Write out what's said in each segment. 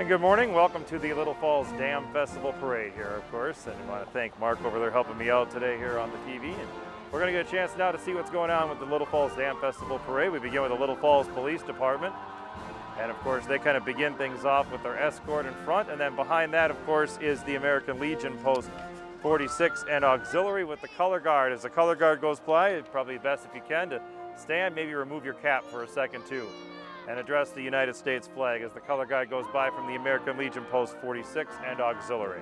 And good morning. Welcome to the Little Falls Dam Festival Parade here, of course. And I want to thank Mark over there helping me out today here on the TV. And we're going to get a chance now to see what's going on with the Little Falls Dam Festival Parade. We begin with the Little Falls Police Department. And of course, they kind of begin things off with their escort in front. And then behind that, of course, is the American Legion Post 46 and auxiliary with the color guard. As the color guard goes by, it's probably best if you can to stand, maybe remove your cap for a second too, and address the United States flag as the color guard goes by from the American Legion Post 46 and auxiliary.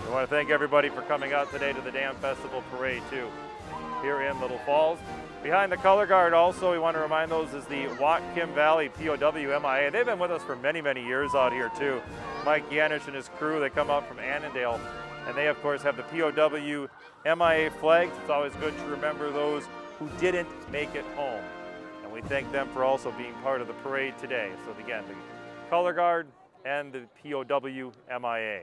We want to thank everybody for coming out today to the Dam Festival Parade too, here in Little Falls. Behind the color guard also, we want to remind those is the Whatcom Valley POW MIA. They've been with us for many, many years out here too. Mike Yanish and his crew, they come out from Annandale, and they of course have the POW MIA flags. It's always good to remember those who didn't make it home. And we thank them for also being part of the parade today. So again, the color guard and the POW MIA.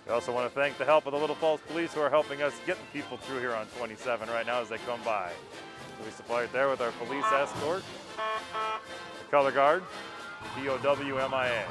We also want to thank the help of the Little Falls Police who are helping us get the people through here on 27 right now as they come by. So we supply it there with our police escort, the color guard, POW MIA.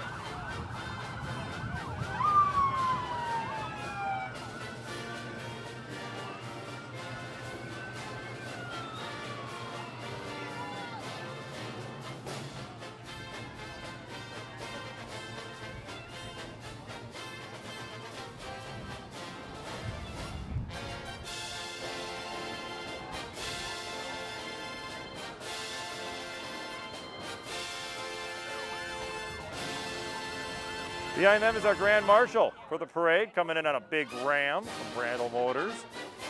Behind them is our Grand Marshal for the parade, coming in on a big Ram from Brandel Motors.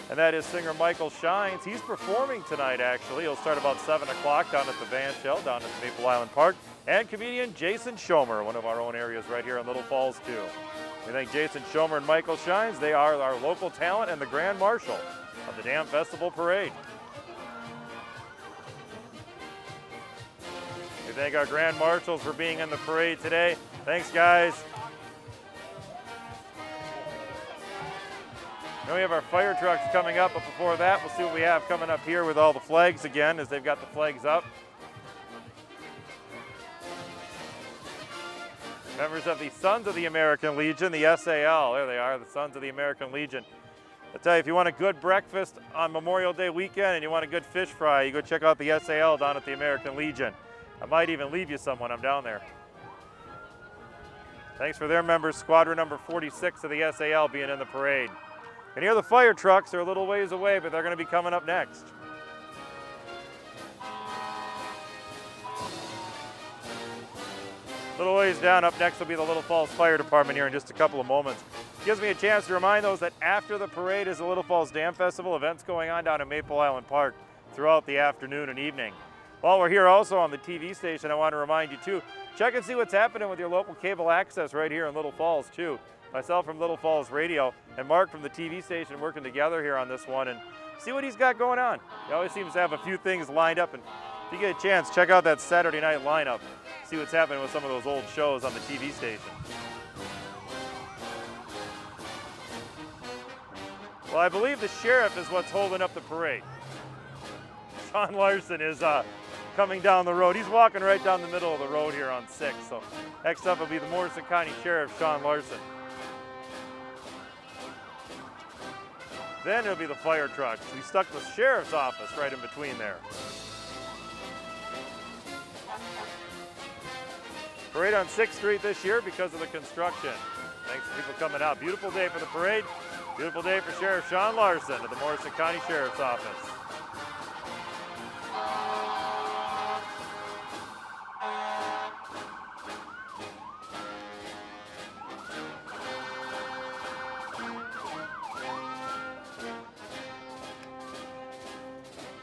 And that is singer Michael Shines. He's performing tonight, actually. He'll start about 7 o'clock down at the Van Shell, down at Maple Island Park. And comedian Jason Schomer, one of our own areas right here in Little Falls, too. We thank Jason Schomer and Michael Shines. They are our local talent and the Grand Marshal of the Dam Festival Parade. We thank our Grand Marshals for being in the parade today. Thanks, guys. Then we have our fire trucks coming up, but before that, we'll see what we have coming up here with all the flags again as they've got the flags up. Members of the Sons of the American Legion, the SAL, there they are, the Sons of the American Legion. I'll tell you, if you want a good breakfast on Memorial Day weekend and you want a good fish fry, you go check out the SAL down at the American Legion. I might even leave you some when I'm down there. Thanks for their members, squadron number 46 of the SAL being in the parade. And here the fire trucks are a little ways away, but they're going to be coming up next. A little ways down, up next will be the Little Falls Fire Department here in just a couple of moments. Gives me a chance to remind those that after the parade is the Little Falls Dam Festival, events going on down at Maple Island Park throughout the afternoon and evening. While we're here also on the TV station, I want to remind you too, check and see what's happening with your local cable access right here in Little Falls too. Myself from Little Falls Radio and Mark from the TV station working together here on this one and see what he's got going on. He always seems to have a few things lined up, and if you get a chance, check out that Saturday night lineup. See what's happening with some of those old shows on the TV station. Well, I believe the sheriff is what's holding up the parade. Sean Larson is coming down the road. He's walking right down the middle of the road here on 6. So next up will be the Morrison County Sheriff, Sean Larson. Then it'll be the fire trucks. We stuck the sheriff's office right in between there. Parade on 6th Street this year because of the construction. Thanks for people coming out. Beautiful day for the parade. Beautiful day for Sheriff Sean Larson of the Morrison County Sheriff's Office.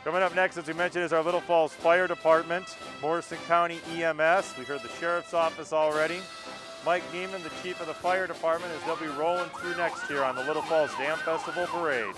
Coming up next, as we mentioned, is our Little Falls Fire Department, Morrison County EMS. We heard the Sheriff's Office already. Mike Neiman, the Chief of the Fire Department, as they'll be rolling through next here on the Little Falls Dam Festival Parade.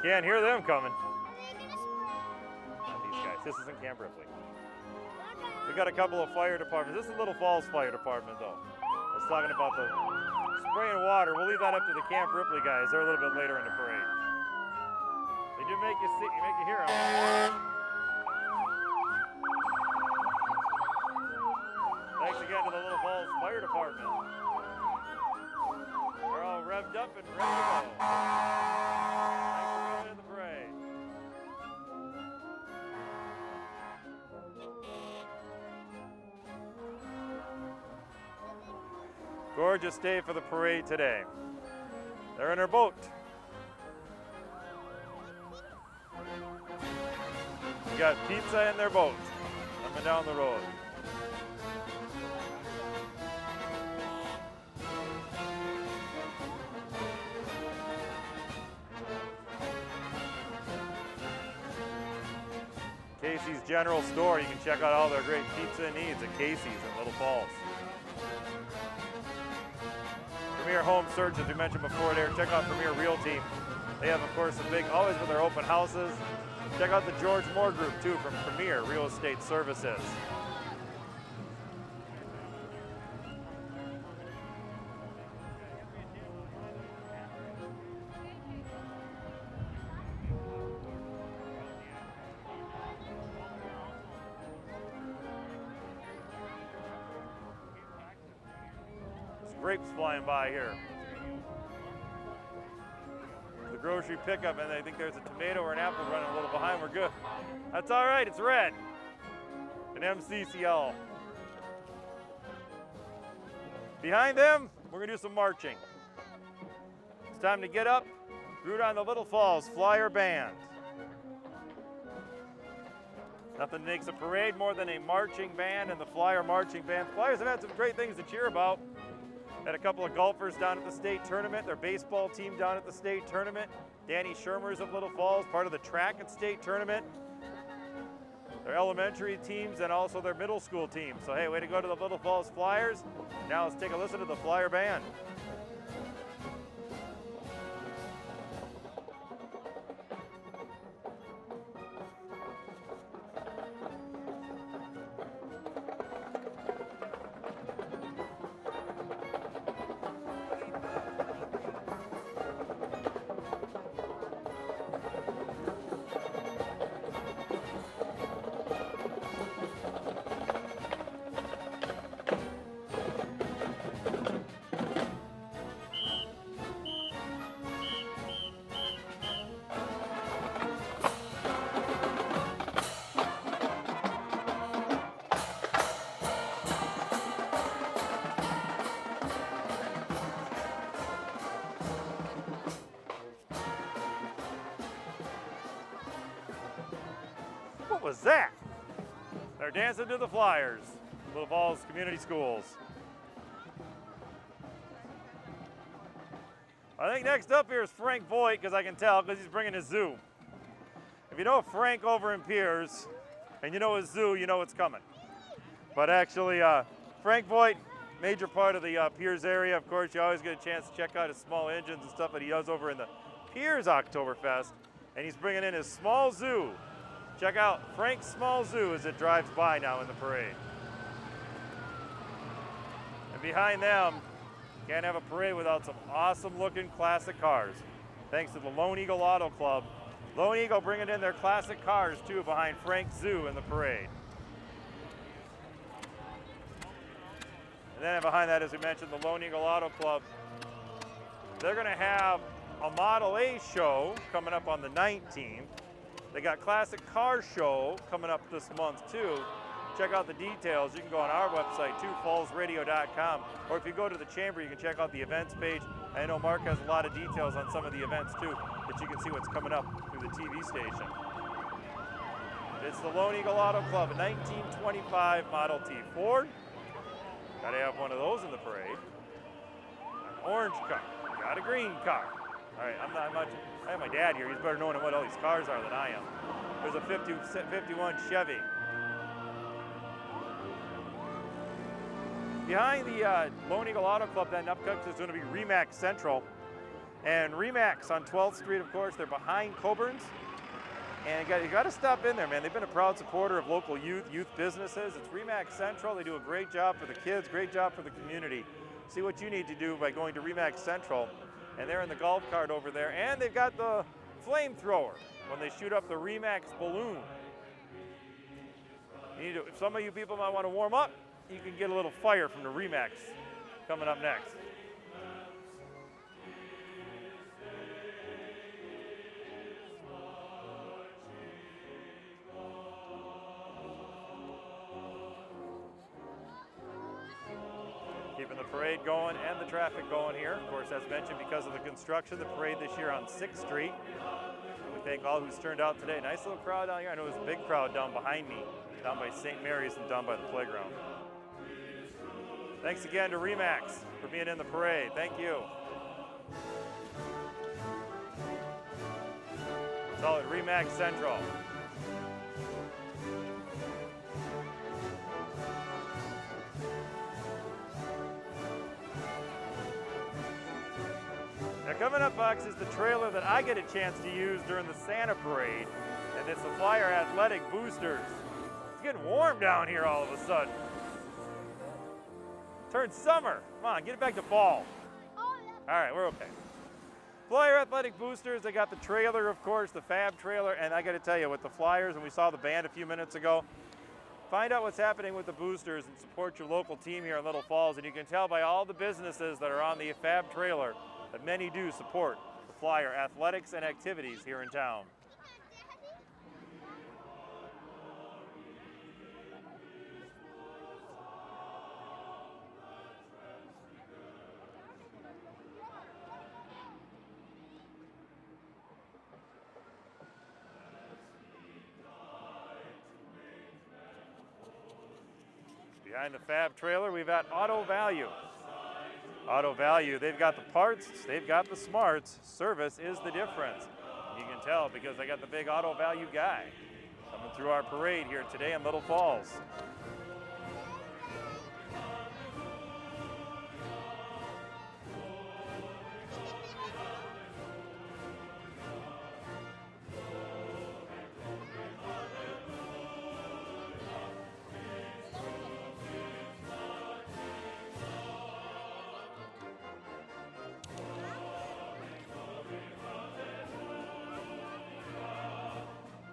Can't hear them coming. Are they gonna spray? Not these guys. This isn't Camp Ripley. We got a couple of fire departments. This is Little Falls Fire Department, though. I was talking about the spraying water. We'll leave that up to the Camp Ripley guys. They're a little bit later in the parade. They do make you hear them. Thanks again to the Little Falls Fire Department. They're all revved up and ready to go. Thanks for coming to the parade. Gorgeous day for the parade today. They're in their boat. We got pizza in their boat coming down the road. Casey's General Store. You can check out all their great pizza needs at Casey's in Little Falls. Premier Home Search, as we mentioned before there. Check out Premier Realty. They have, of course, always with their open houses. Check out the George Moore Group, too, from Premier Real Estate Services. Grapes flying by here. The grocery pickup, and I think there's a tomato or an apple running a little behind. We're good. That's all right, it's red. An MCCL. Behind them, we're gonna do some marching. It's time to get up, root on the Little Falls Flyer Band. Nothing makes a parade more than a marching band and the Flyer Marching Band. Flyers have had some great things to cheer about. Had a couple of golfers down at the state tournament, their baseball team down at the state tournament. Danny Shermers of Little Falls, part of the track at state tournament. Their elementary teams and also their middle school team. So hey, way to go to the Little Falls Flyers. Now let's take a listen to the Flyer Band. What was that? They're dancing to the Flyers, Little Falls Community Schools. I think next up here is Frank Voigt, because I can tell, because he's bringing his zoo. If you know Frank over in Piers, and you know his zoo, you know what's coming. But actually, Frank Voigt, major part of the Piers area. Of course, you always get a chance to check out his small engines and stuff that he does over in the Piers Oktoberfest. And he's bringing in his small zoo. Check out Frank's Small Zoo as it drives by now in the parade. And behind them, can't have a parade without some awesome looking classic cars. Thanks to the Lone Eagle Auto Club. Lone Eagle bringing in their classic cars too behind Frank's Zoo in the parade. And then behind that, as we mentioned, the Lone Eagle Auto Club. They're gonna have a Model A show coming up on the 19th. They got Classic Car Show coming up this month too. Check out the details. You can go on our website, twofallsradio.com, or if you go to the chamber, you can check out the events page. I know Mark has a lot of details on some of the events too, that you can see what's coming up through the TV station. It's the Lone Eagle Auto Club, a 1925 Model T Ford. Gotta have one of those in the parade. An orange car, got a green car. All right, I'm not much. I have my dad here. He's better knowing what all these cars are than I am. There's a 51 Chevy. Behind the Lone Eagle Auto Club, then up next is going to be Remax Central. And Remax on 12th Street, of course, they're behind Coburn's. And you got to stop in there, man. They've been a proud supporter of local youth businesses. It's Remax Central. They do a great job for the kids, great job for the community. See what you need to do by going to Remax Central. And they're in the golf cart over there. And they've got the flamethrower when they shoot up the Remax balloon. If some of you people might want to warm up, you can get a little fire from the Remax coming up next. Keeping the parade going and the traffic going here. Of course, as mentioned, because of the construction, the parade this year on 6th Street. And we thank all who's turned out today. Nice little crowd down here. I know there's a big crowd down behind me, down by St. Mary's and down by the playground. Thanks again to Remax for being in the parade. Thank you. It's all at Remax Central. Now coming up, Bucks, is the trailer that I get a chance to use during the Santa Parade, and it's the Flyer Athletic Boosters. It's getting warm down here all of a sudden. Turned summer. Come on, get it back to fall. All right, we're okay. Flyer Athletic Boosters, they got the trailer, of course, the Fab trailer, and I got to tell you, with the Flyers, and we saw the band a few minutes ago, find out what's happening with the Boosters and support your local team here in Little Falls, and you can tell by all the businesses that are on the Fab trailer that many do support the Flyer athletics and activities here in town. Behind the Fab trailer, we've got Auto Value. Auto Value, they've got the parts, they've got the smarts. Service is the difference. You can tell because they got the big Auto Value guy coming through our parade here today in Little Falls.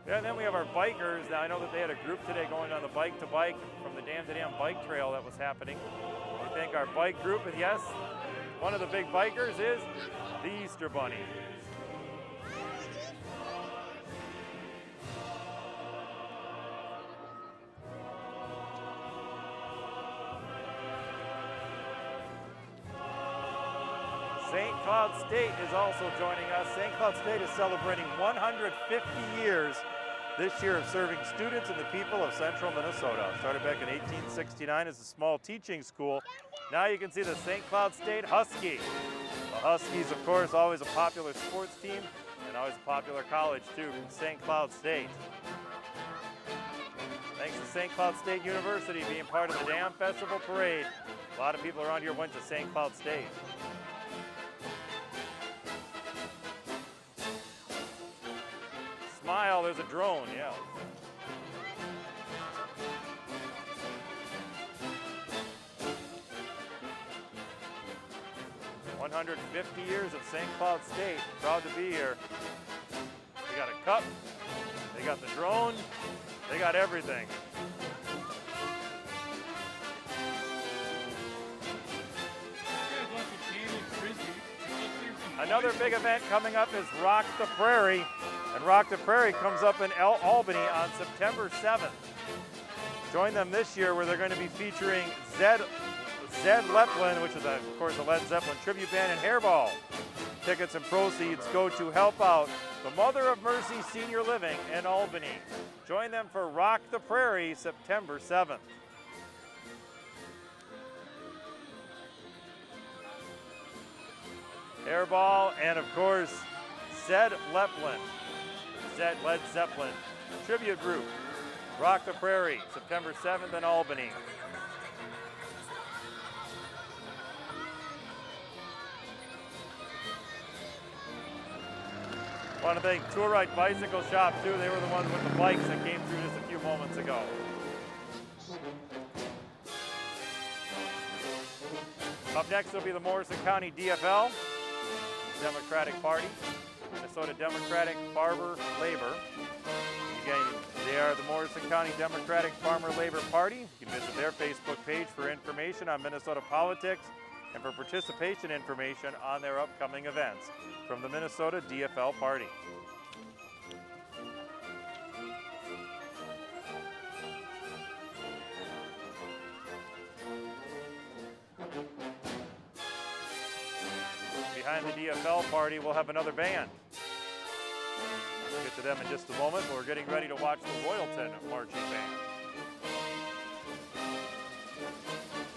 Yeah, and then we have our bikers. Now I know that they had a group today going on the bike to bike from the Dam to Dam bike trail that was happening. We thank our bike group, and yes, one of the big bikers is the Easter Bunny. St. Cloud State is also joining us. St. Cloud State is celebrating 150 years this year of serving students and the people of central Minnesota. Started back in 1869 as a small teaching school. Now you can see the St. Cloud State Husky. The Huskies, of course, always a popular sports team and always a popular college too from St. Cloud State. Thanks to St. Cloud State University being part of the Dam Festival Parade. A lot of people around here went to St. Cloud State. Smile, there's a drone, yeah. "150 years of St. Cloud State. Proud to be here." They got a cup, they got the drone, they got everything. Another big event coming up is Rock the Prairie. And Rock the Prairie comes up in Albany on September 7th. Join them this year where they're going to be featuring Zed Leplin, which is, of course, a Led Zeppelin tribute band, and Hairball. Tickets and proceeds go to help out the Mother of Mercy Senior Living in Albany. Join them for Rock the Prairie, September 7th. Hairball and, of course, Zed Leplin. Led Zeppelin tribute group. Rock the Prairie, September 7th in Albany. Want to thank Tour Ride Bicycle Shop too. They were the ones with the bikes that came through just a few moments ago. Up next will be the Morrison County DFL, Democratic Party, Minnesota Democratic Farmer Labor. Again, they are the Morrison County Democratic Farmer Labor Party. You can visit their Facebook page for information on Minnesota politics and for participation information on their upcoming events from the Minnesota DFL Party. Behind the DFL Party, we'll have another band. We'll get to them in just a moment, but we're getting ready to watch the Royalton Marching Band.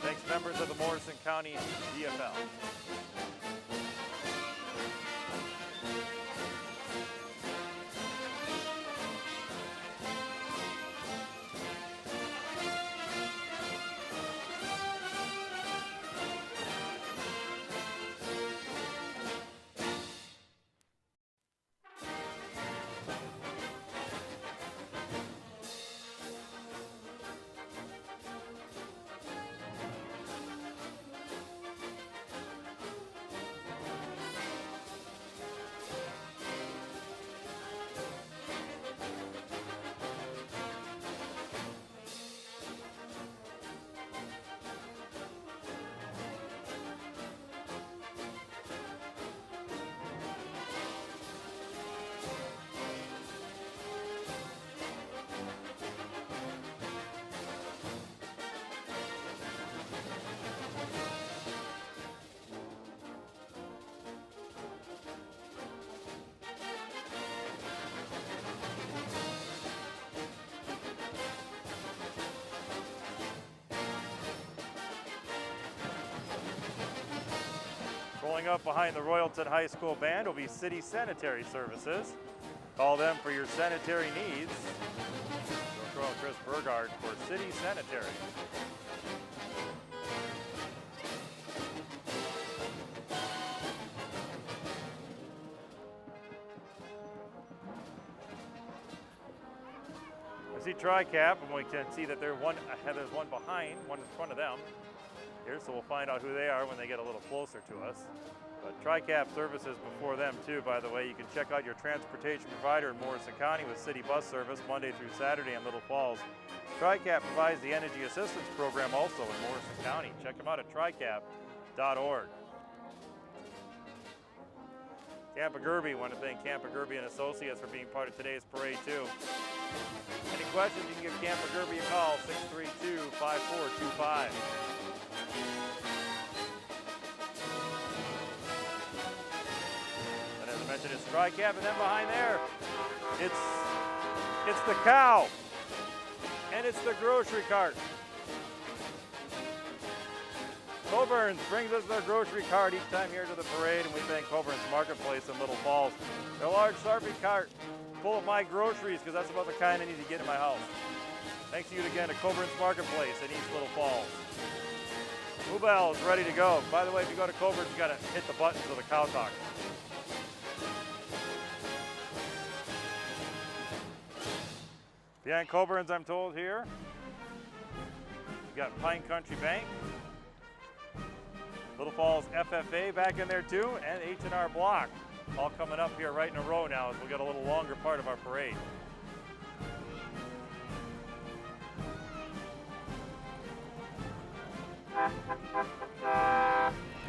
Thanks, members of the Morrison County DFL. Rolling up behind the Royalton High School Band will be City Sanitary Services. Call them for your sanitary needs. Go call Chris Burgard for City Sanitary. I see TriCap, and we can see that there's one behind, one in front of them here, so we'll find out who they are when they get a little closer to us. But TriCap services before them too, by the way. You can check out your transportation provider in Morrison County with city bus service Monday through Saturday in Little Falls. TriCap provides the Energy Assistance Program also in Morrison County. Check them out at tricap.org. Campa Gerby, want to thank Campa Gerby and Associates for being part of today's parade too. Any questions, you can give Campa Gerby a call, 632-5425. And as I mentioned, it's TriCap, and then behind there, it's the cow, and it's the grocery cart. Coburn's brings us their grocery cart each time here to the parade, and we thank Coburn's Marketplace in Little Falls. Their large Sharpie cart full of my groceries, because that's about the kind I need to get in my house. Thanks to you again to Coburn's Marketplace in East Little Falls. Moobell is ready to go. By the way, if you go to Coburn's, you got to hit the buttons of the cow talk. Behind Coburn's, I'm told here, you got Pine Country Bank. Little Falls FFA back in there too, and H&R Block. All coming up here right in a row now as we get a little longer part of our parade.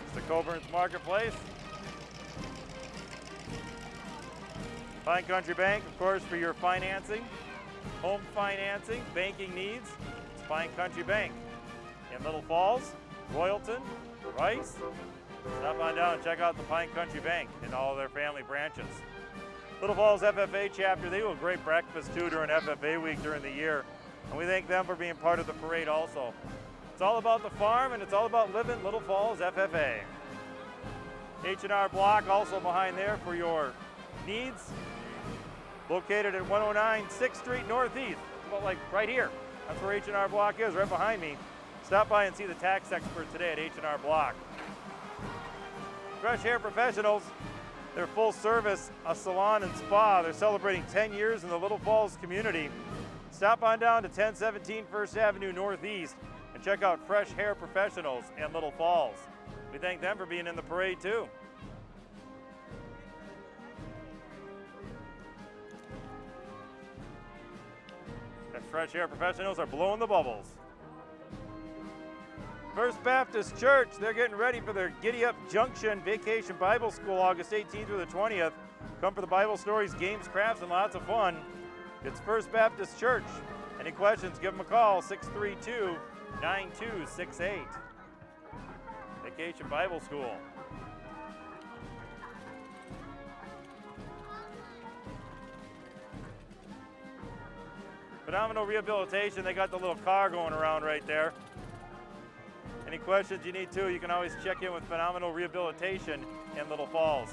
It's the Coburn's Marketplace. Pine Country Bank, of course, for your financing, home financing, banking needs. It's Pine Country Bank in Little Falls, Royalton, Rice. Stop on down and check out the Pine Country Bank and all of their family branches. Little Falls FFA chapter, they do a great breakfast too during FFA week during the year. And we thank them for being part of the parade also. It's all about the farm and it's all about living Little Falls FFA. H&R Block also behind there for your needs. Located at 109 6th Street Northeast. About like right here. That's where H&R Block is, right behind me. Stop by and see the tax expert today at H&R Block. Fresh Hair Professionals, They're full service, a salon and spa. They're celebrating 10 years in the Little Falls community. Stop on down to 1017 First Avenue Northeast and check out Fresh Hair Professionals in Little Falls. We thank them for being in the parade too. And Fresh Hair Professionals are blowing the bubbles. First Baptist Church, they're getting ready for their Giddy Up Junction Vacation Bible School August 18th through the 20th. Come for the Bible stories, games, crafts, and lots of fun. It's First Baptist Church. Any questions, give them a call, 632-9268. Vacation Bible School. Phenomenal Rehabilitation, they got the little car going around right there. Any questions you need to, you can always check in with Phenomenal Rehabilitation in Little Falls.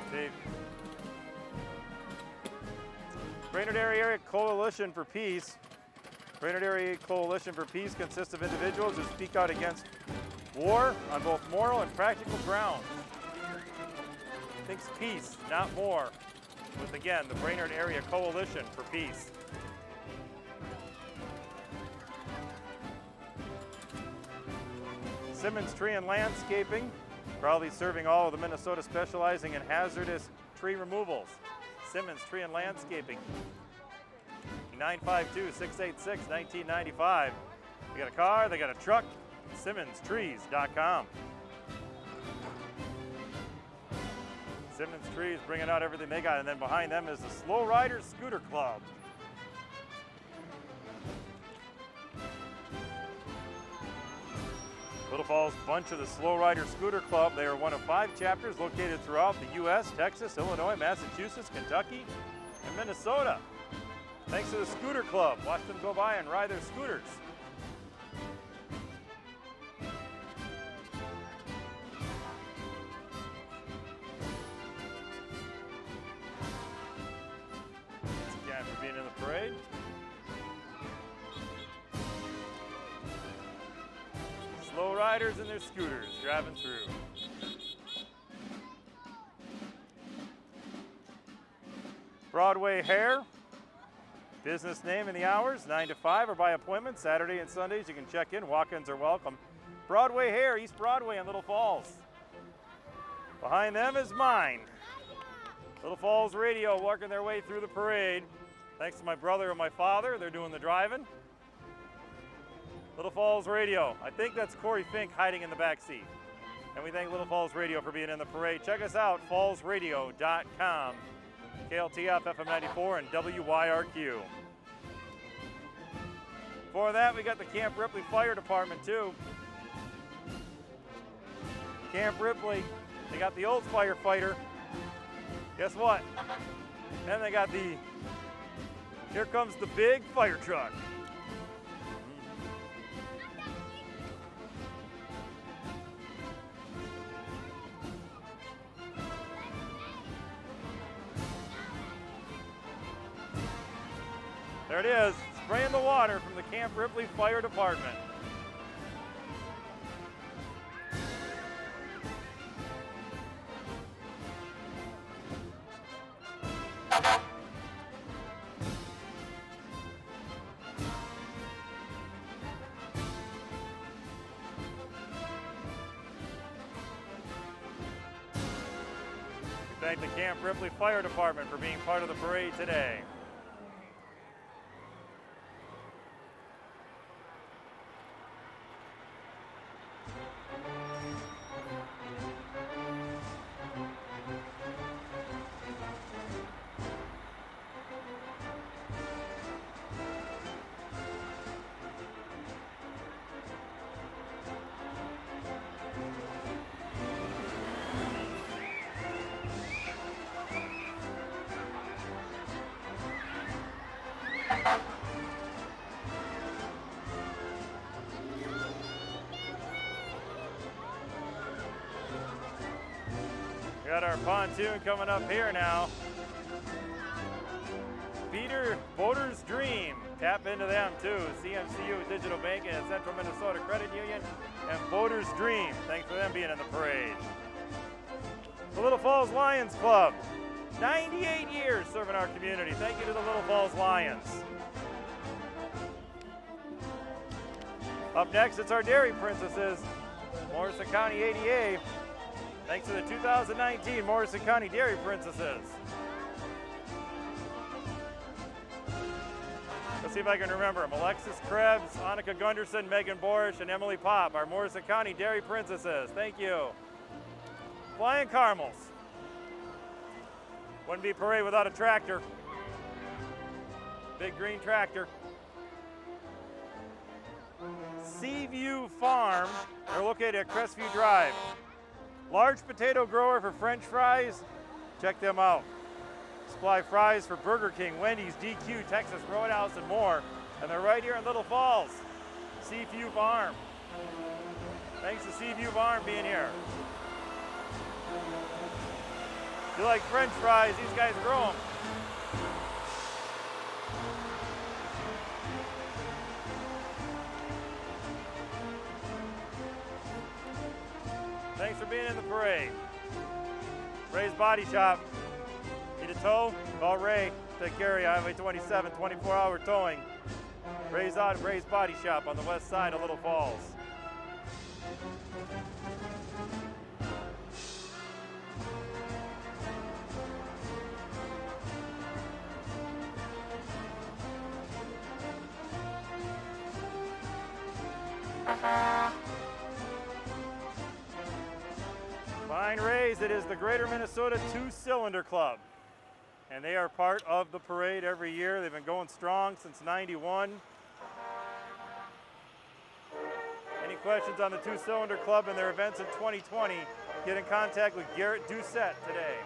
Steve. Brainerd Area Coalition for Peace. Brainerd Area Coalition for Peace consists of individuals who speak out against war on both moral and practical grounds. Thinks peace, not war. With again, the Brainerd Area Coalition for Peace. Simmons Tree and Landscaping, proudly serving all of the Minnesota, specializing in hazardous tree removals. Simmons Tree and Landscaping. 952-686-1995. They got a car, they got a truck. SimmonsTrees.com. Simmons Trees bringing out everything they got, and then behind them is the Slow Riders Scooter Club. Little Falls bunch of the Slow Rider Scooter Club. They are one of 5 chapters located throughout the U.S., Texas, Illinois, Massachusetts, Kentucky, and Minnesota. Thanks to the Scooter Club. Watch them go by and ride their scooters. Thanks again for being in the parade. Slow riders and their scooters driving through. Broadway Hair. Business name and the hours, 9 to 5 or by appointment. Saturday and Sundays you can check in. Walk-ins are welcome. Broadway Hair, East Broadway in Little Falls. Behind them is mine. Little Falls Radio working their way through the parade. Thanks to my brother and my father, they're doing the driving. Little Falls Radio. I think that's Corey Fink hiding in the back seat. And we thank Little Falls Radio for being in the parade. Check us out, fallsradio.com. KLTF, FM 94, and WYRQ. Before that, we got the Camp Ripley Fire Department, too. Camp Ripley, they got the old firefighter. Guess what? Then they got the, here comes the big fire truck. There it is, spraying the water from the Camp Ripley Fire Department. We thank the Camp Ripley Fire Department for being part of the parade today. Got our pontoon coming up here now. Peter Boaters Dream, tap into them too. CMCU Digital Banking and Central Minnesota Credit Union and Boaters Dream. Thanks for them being in the parade. The Little Falls Lions Club, 98 years serving our community. Thank you to the Little Falls Lions. Up next, it's our Dairy Princesses, Morrison County ADA. Thanks to the 2019 Morrison County Dairy Princesses. Let's see if I can remember them. Alexis Krebs, Annika Gunderson, Megan Borish, and Emily Pop, our Morrison County Dairy Princesses. Thank you. Flying Caramels. Wouldn't be a parade without a tractor. Big green tractor. Seaview Farm, they're located at Crestview Drive. Large potato grower for French fries, check them out. Supply fries for Burger King, Wendy's, DQ, Texas Roadhouse, and more. And they're right here in Little Falls. Seaview Farm. Thanks to Seaview Farm being here. If you like French fries, these guys grow them. Thanks for being in the parade. Ray's Body Shop. Need a tow? Call Ray. Take care of you. Highway 27, 24-hour towing. Ray's Body Shop on the west side of Little Falls. Fine Rays, it is the Greater Minnesota Two-Cylinder Club. And they are part of the parade every year. They've been going strong since '91. Any questions on the Two-Cylinder Club and their events in 2020, get in contact with Garrett Doucette today.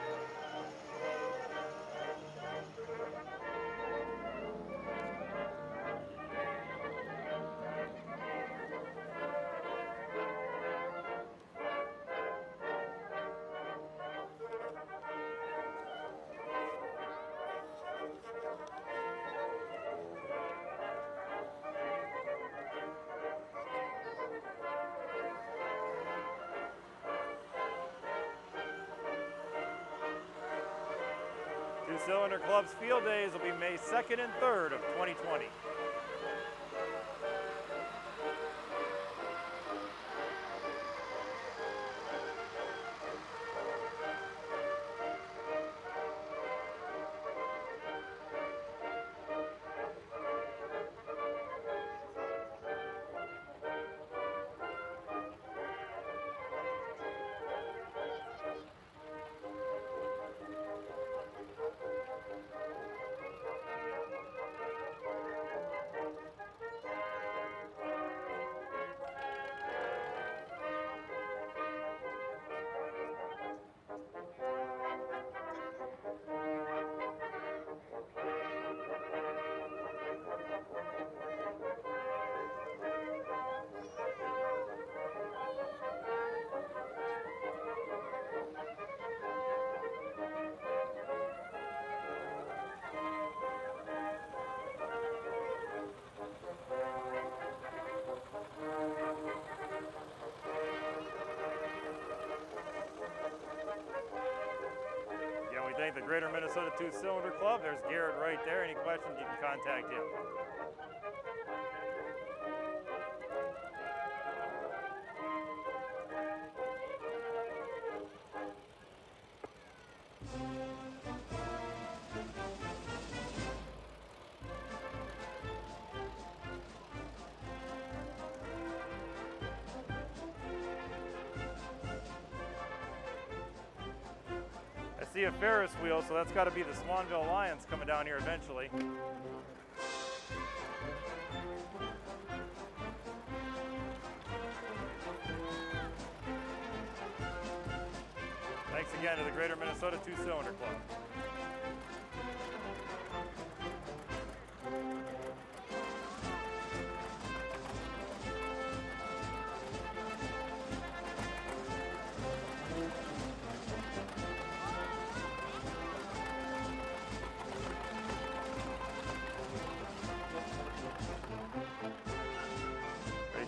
Two-Cylinder Club's field days will be May 2nd and 3rd of 2020. Thank the Greater Minnesota Two-Cylinder Club. There's Garrett right there. Any questions, you can contact him. See a Ferris wheel, so that's got to be the Swanville Lions coming down here eventually. Thanks again to the Greater Minnesota Two-Cylinder Club.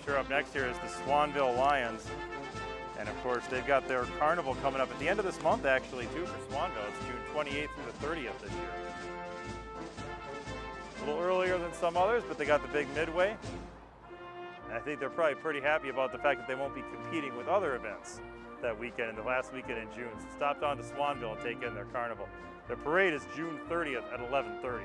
Sure, up next here is the Swanville Lions. And of course, they've got their carnival coming up at the end of this month, actually, too, for Swanville. It's June 28th through the 30th this year. A little earlier than some others, but they got the big midway. And I think they're probably pretty happy about the fact that they won't be competing with other events that weekend, in the last weekend in June. So stop down to Swanville and take in their carnival. Their parade is June 30th at 11:30.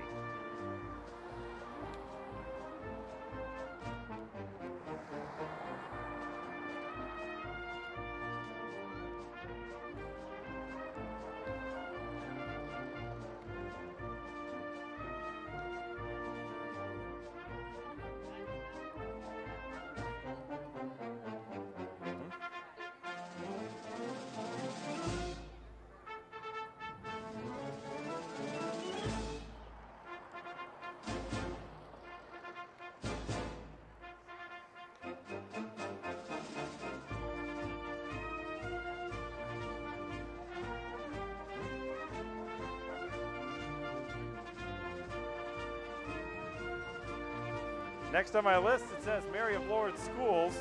Next on my list, it says Mary of Lourdes Schools.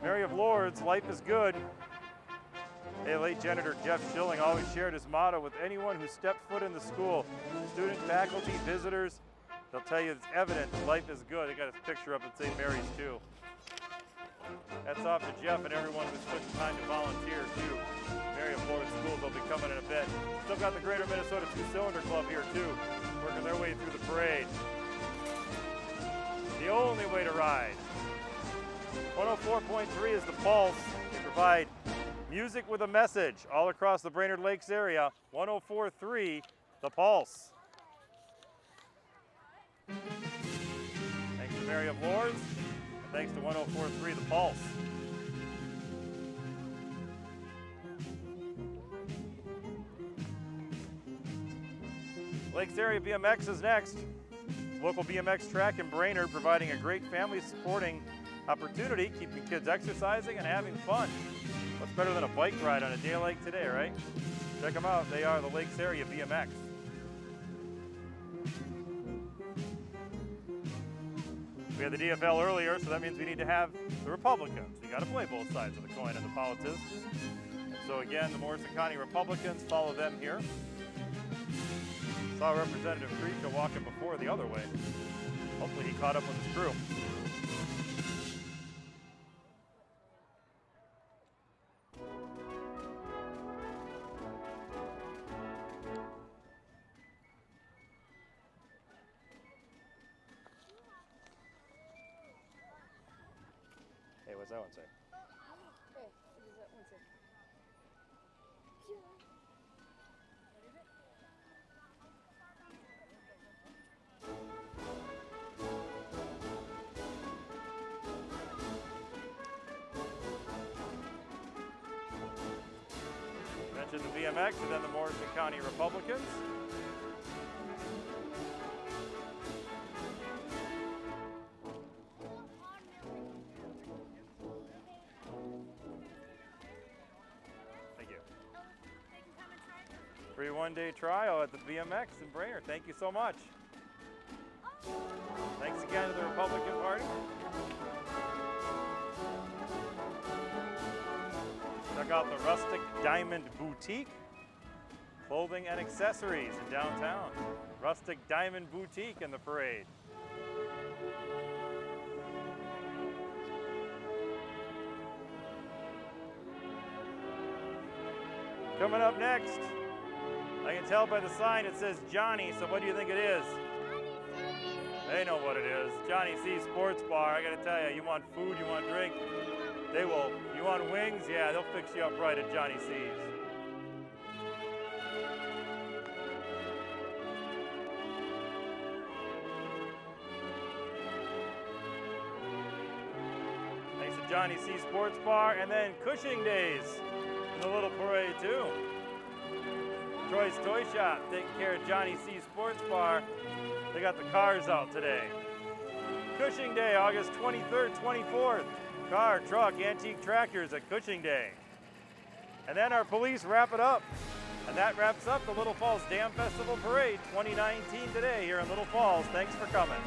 Mary of Lourdes, life is good. Hey, late janitor Jeff Schilling always shared his motto with anyone who stepped foot in the school. Student, faculty, visitors, they'll tell you it's evident that life is good. They got his picture up at St. Mary's too. Hats off to Jeff and everyone who's putting time to volunteer too. Mary of Lourdes Schools will be coming in a bit. Still got the Greater Minnesota Two-Cylinder Club here too, working their way through the parade. The only way to ride. 104.3 is the Pulse. They provide music with a message all across the Brainerd Lakes area. 104.3, the Pulse. Thanks to Mary of Lourdes, and thanks to 104.3, the Pulse. Lakes area BMX is next. Local BMX track in Brainerd providing a great family supporting opportunity, keeping kids exercising and having fun. What's better than a bike ride on a day like today, right? Check them out. They are the Lakes area BMX. We had the DFL earlier, so that means we need to have the Republicans. You got to play both sides of the coin and the politics. So again, the Morrison County Republicans, follow them here. Saw Representative Creek walking before the other way. Hopefully he caught up with his crew. Hey, what's that one say? Hey, what does that one say? Mentioned the BMX and then the Morrison County Republicans. Thank you. Free one-day trial at the BMX in Brainerd. Thank you so much. Thanks again to the Republican Party. Check out the Rustic Diamond Boutique, clothing and accessories in downtown. Rustic Diamond Boutique in the parade. Coming up next, I can tell by the sign it says Johnny, so what do you think it is? They know what it is. Johnny C's Sports Bar. I gotta tell you, you want food, you want drink, they will. You want wings? Yeah, they'll fix you up right at Johnny C's. Thanks to Johnny C Sports Bar, and then Cushing Days in the little parade too. Troy's Toy Shop taking care of Johnny C Sports Bar. They got the cars out today. Cushing Day, August 23rd, 24th. Car, truck, antique tractors at Cushing Day. And then our police wrap it up. And that wraps up the Little Falls Dam Festival Parade 2019 today here in Little Falls. Thanks for coming.